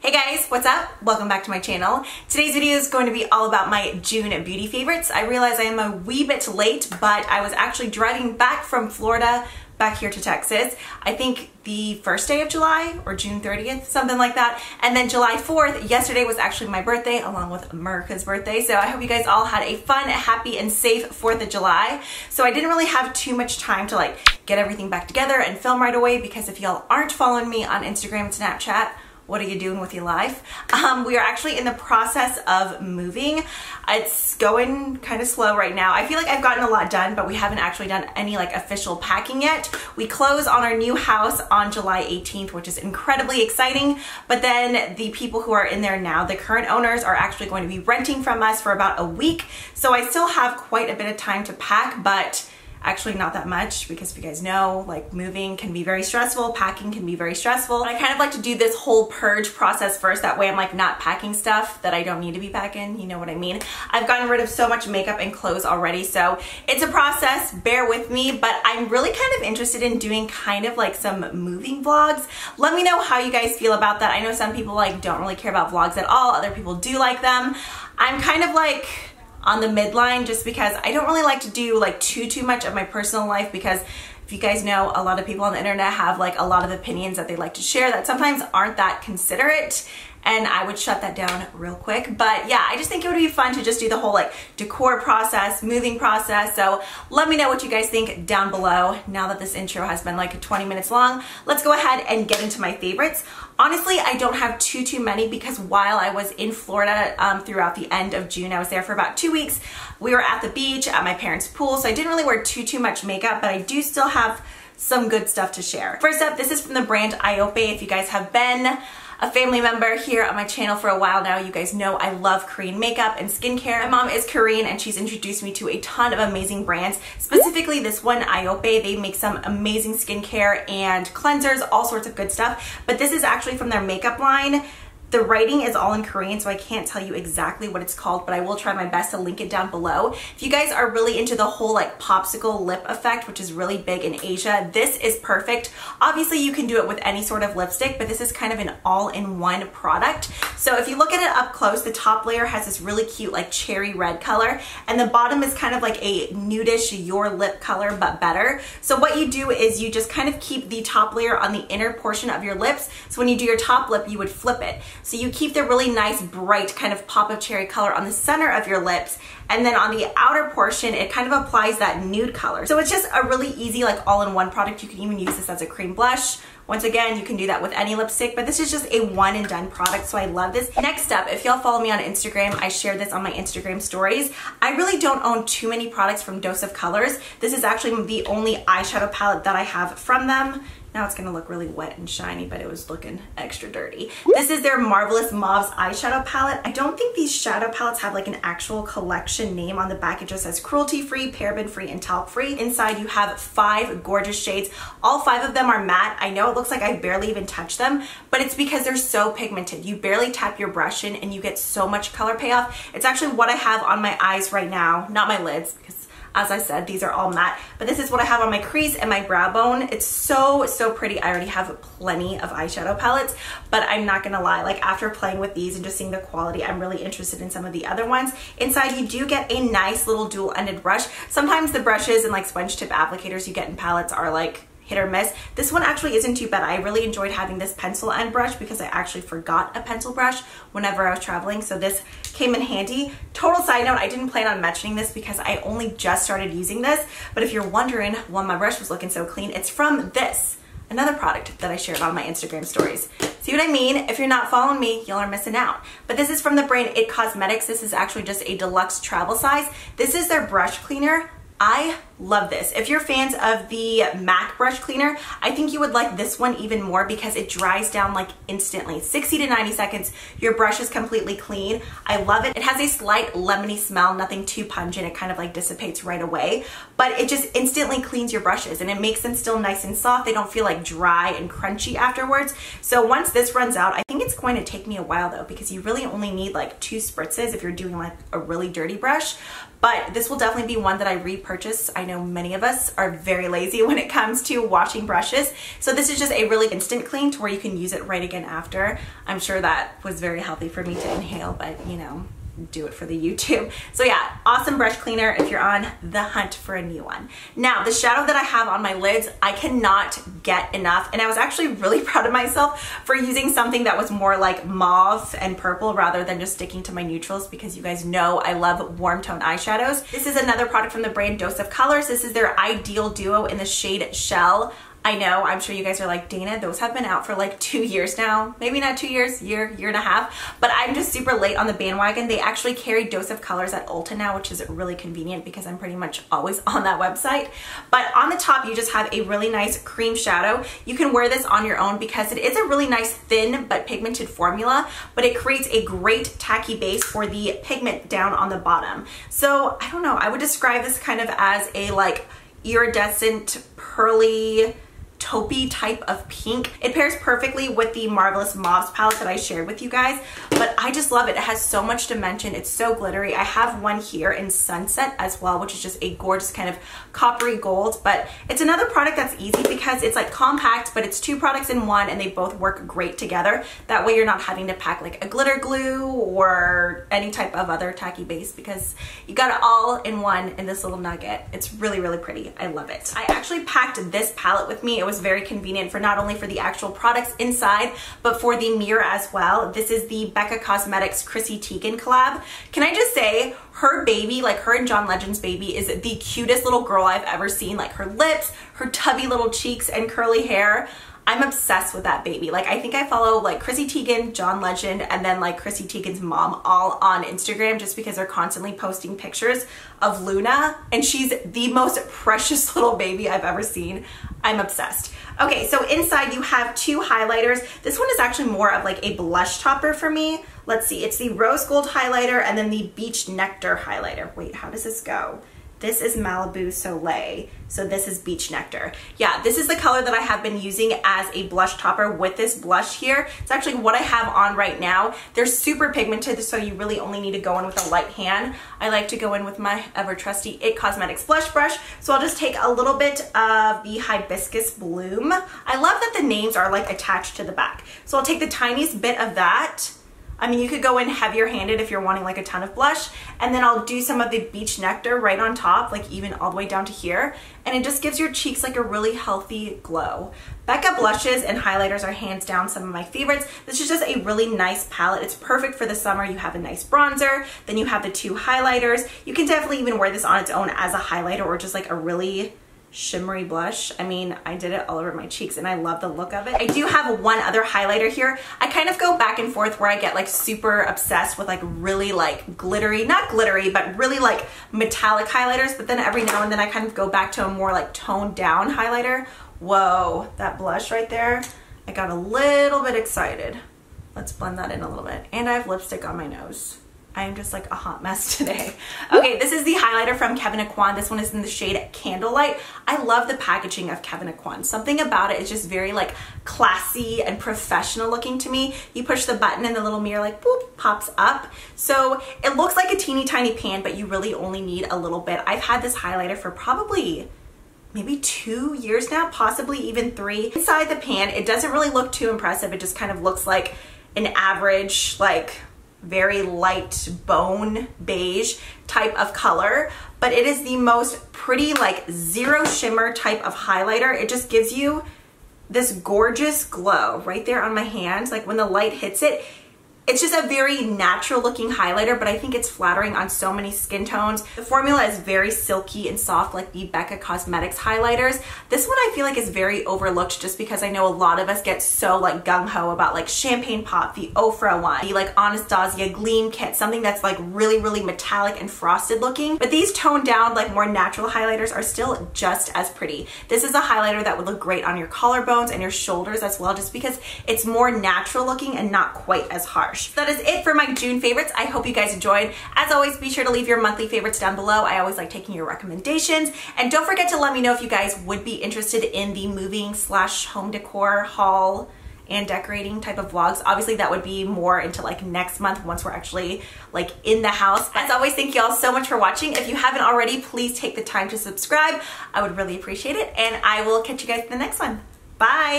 Hey guys, what's up? Welcome back to my channel. Today's video is going to be all about my June beauty favorites. I realize I am a wee bit late, but I was actually driving back from Florida back here to Texas. I think the first day of July or June 30th, something like that. And then July 4th, yesterday was actually my birthday along with America's birthday. So I hope you guys all had a fun, happy, and safe 4th of July. So I didn't really have too much time to get everything back together and film right away because if y'all aren't following me on Instagram and Snapchat, what are you doing with your life? We are actually in the process of moving. It's going kind of slow right now. I feel like I've gotten a lot done, but we haven't actually done any official packing yet. We close on our new house on July 18th, which is incredibly exciting. But then the people who are in there now, the current owners, are actually going to be renting from us for about a week. So I still have quite a bit of time to pack, but actually not that much because if you guys know, moving can be very stressful, packing can be very stressful. I kind of like to do this whole purge process first. That way I'm not packing stuff that I don't need to be packing, you know what I mean? I've gotten rid of so much makeup and clothes already, so it's a process, bear with me, but I'm really kind of interested in doing kind of some moving vlogs. Let me know how you guys feel about that. I know some people don't really care about vlogs at all, other people do like them. I'm kind of on the midline just because I don't really like to do too much of my personal life because if you guys know, a lot of people on the internet have a lot of opinions that they like to share that sometimes aren't that considerate, and I would shut that down real quick. But yeah, I just think it would be fun to just do the whole decor process, moving process. So let me know what you guys think down below. Now that this intro has been 20 minutes long, let's go ahead and get into my favorites. Honestly, I don't have too many because while I was in Florida throughout the end of June, I was there for about 2 weeks. We were at the beach at my parents' pool, so I didn't really wear too much makeup, but I do still have some good stuff to share. First up, this is from the brand Iope. If you guys have been a family member here on my channel for a while now, you guys know I love Korean makeup and skincare. My mom is Korean and she's introduced me to a ton of amazing brands. Specifically this one, Iope, they make some amazing skincare and cleansers, all sorts of good stuff. But this is actually from their makeup line. The writing is all in Korean, so I can't tell you exactly what it's called, but I will try my best to link it down below. If you guys are really into the whole popsicle lip effect, which is really big in Asia, this is perfect. Obviously, you can do it with any sort of lipstick, but this is kind of an all-in-one product. So if you look at it up close, the top layer has this really cute cherry red color, and the bottom is kind of a nudish your lip color, but better. So what you do is you just kind of keep the top layer on the inner portion of your lips. So when you do your top lip, you would flip it. So you keep the really nice, bright kind of pop of cherry color on the center of your lips, and then on the outer portion, it kind of applies that nude color. So it's just a really easy, all-in-one product. You can even use this as a cream blush. Once again, you can do that with any lipstick, but this is just a one and done product, so I love this. Next up, if y'all follow me on Instagram, I share this on my Instagram stories. I really don't own too many products from Dose of Colors. This is actually the only eyeshadow palette that I have from them. Now it's gonna look really wet and shiny, but it was looking extra dirty. This is their Marvelous Mauves eyeshadow palette. I don't think these shadow palettes have an actual collection name on the back. It just says cruelty-free, paraben-free, and talc-free. Inside you have 5 gorgeous shades. All 5 of them are matte. I know it looks like I barely even touched them, but it's because they're so pigmented. You barely tap your brush in and you get so much color payoff. It's actually what I have on my eyes right now, not my lids, because as I said, these are all matte, but this is what I have on my crease and my brow bone. It's so pretty. I already have plenty of eyeshadow palettes, but I'm not gonna lie, after playing with these and just seeing the quality, I'm really interested in some of the other ones. Inside, you do get a nice little dual-ended brush. Sometimes the brushes and sponge tip applicators you get in palettes are hit or miss. This one actually isn't too bad. I really enjoyed having this pencil end brush because I actually forgot a pencil brush whenever I was traveling, so this came in handy. Total side note, I didn't plan on mentioning this because I only just started using this, but if you're wondering why my brush was looking so clean, it's from this, another product that I shared on my Instagram stories. See what I mean? If you're not following me, y'all are missing out. But this is from the brand It Cosmetics. This is actually just a deluxe travel size. This is their brush cleaner. I love this. If you're fans of the MAC brush cleaner, I think you would like this one even more because it dries down instantly. 60 to 90 seconds, your brush is completely clean. I love it. It has a slight lemony smell, nothing too pungent. It kind of dissipates right away, but it just instantly cleans your brushes and it makes them still nice and soft. They don't feel dry and crunchy afterwards. So once this runs out, I think it's going to take me a while though, because you really only need 2 spritzes if you're doing a really dirty brush. But this will definitely be one that I repurchase. I know many of us are very lazy when it comes to washing brushes. So this is just a really instant clean to where you can use it right again after. I'm sure that was very healthy for me to inhale, but you know, do it for the YouTube. So yeah, awesome brush cleaner if you're on the hunt for a new one. Now, the shadow that I have on my lids, I cannot get enough. And I was actually really proud of myself for using something that was more like mauve and purple rather than just sticking to my neutrals, because you guys know I love warm tone eyeshadows. This is another product from the brand Dose of Colors. This is their Ideal Duo in the shade Shell. I know, I'm sure you guys are like, Dana, those have been out for like 2 years now. Maybe not 2 years, year and a half, but I'm just super late on the bandwagon. They actually carry Dose of Colors at Ulta now, which is really convenient because I'm pretty much always on that website. But on the top, you just have a really nice cream shadow. You can wear this on your own because it is a really nice thin but pigmented formula, but it creates a great tacky base for the pigment down on the bottom. So I don't know, I would describe this kind of as a like iridescent, pearly, taupey type of pink. It pairs perfectly with the Marvelous Mauves palette that I shared with you guys, but I just love it. It has so much dimension. It's so glittery. I have one here in Sunset as well, which is just a gorgeous kind of coppery gold, but it's another product that's easy because it's like compact, but it's 2 products in one and they both work great together. That way you're not having to pack like a glitter glue or any type of other tacky base because you got it all in one in this little nugget. It's really, really pretty. I love it. I actually packed this palette with me. It was very convenient for not only for the actual products inside, but for the mirror as well. This is the Becca Cosmetics Chrissy Teigen collab. Can I just say, her baby, like her and John Legend's baby, is the cutest little girl I've ever seen. Like her lips, her tubby little cheeks, and curly hair. I'm obsessed with that baby. Like, I think I follow like Chrissy Teigen, John Legend, and then like Chrissy Teigen's mom all on Instagram just because they're constantly posting pictures of Luna, and she's the most precious little baby I've ever seen. I'm obsessed. Okay, so inside you have 2 highlighters. This one is actually more of like a blush topper for me. Let's see, it's the Rose Gold highlighter and then the Beach Nectar highlighter. Wait, how does this go? This is Malibu Soleil, so this is Beach Nectar. Yeah, this is the color that I have been using as a blush topper with this blush here. It's actually what I have on right now. They're super pigmented, so you really only need to go in with a light hand. I like to go in with my ever trusty IT Cosmetics blush brush, so I'll just take a little bit of the Hibiscus Bloom. I love that the names are like attached to the back. So I'll take the tiniest bit of that. I mean, you could go in heavier handed if you're wanting like a ton of blush, and then I'll do some of the Beach Nectar right on top, like even all the way down to here, and it just gives your cheeks like a really healthy glow. Becca blushes and highlighters are hands down some of my favorites. This is just a really nice palette. It's perfect for the summer. You have a nice bronzer, then you have the 2 highlighters. You can definitely even wear this on its own as a highlighter or just like a really shimmery blush. I mean, I did it all over my cheeks and I love the look of it. I do have one other highlighter here. I kind of go back and forth where I get like super obsessed with like really like glittery, not glittery, but really like metallic highlighters, but then every now and then I kind of go back to a more like toned down highlighter. Whoa, that blush right there, I got a little bit excited. Let's blend that in a little bit. And I have lipstick on my nose. I am just like a hot mess today. Okay, this is the highlighter from Kevyn Aucoin. This one is in the shade Candlelight. I love the packaging of Kevyn Aucoin. Something about it is just very like classy and professional looking to me. You push the button and the little mirror like boop pops up. So it looks like a teeny tiny pan, but you really only need a little bit. I've had this highlighter for probably maybe 2 years now, possibly even 3. Inside the pan, it doesn't really look too impressive. It just kind of looks like an average, like very light bone beige type of color, but it is the most pretty like zero shimmer type of highlighter. It just gives you this gorgeous glow right there on my hand. Like when the light hits it, it's just a very natural looking highlighter, but I think it's flattering on so many skin tones. The formula is very silky and soft like the Becca Cosmetics highlighters. This one I feel like is very overlooked just because I know a lot of us get so like gung-ho about like Champagne Pop, the Ofra one, the like Anastasia Gleam Kit, something that's like really metallic and frosted looking. But these toned down like more natural highlighters are still just as pretty. This is a highlighter that would look great on your collarbones and your shoulders as well, just because it's more natural looking and not quite as harsh. That is it for my June favorites. I hope you guys enjoyed. As always, be sure to leave your monthly favorites down below. I always like taking your recommendations. And don't forget to let me know if you guys would be interested in the moving / home decor haul and decorating type of vlogs. Obviously that would be more into like next month once we're actually like in the house. As always, thank you all so much for watching. If you haven't already, please take the time to subscribe. I would really appreciate it, and I will catch you guys in the next one. Bye!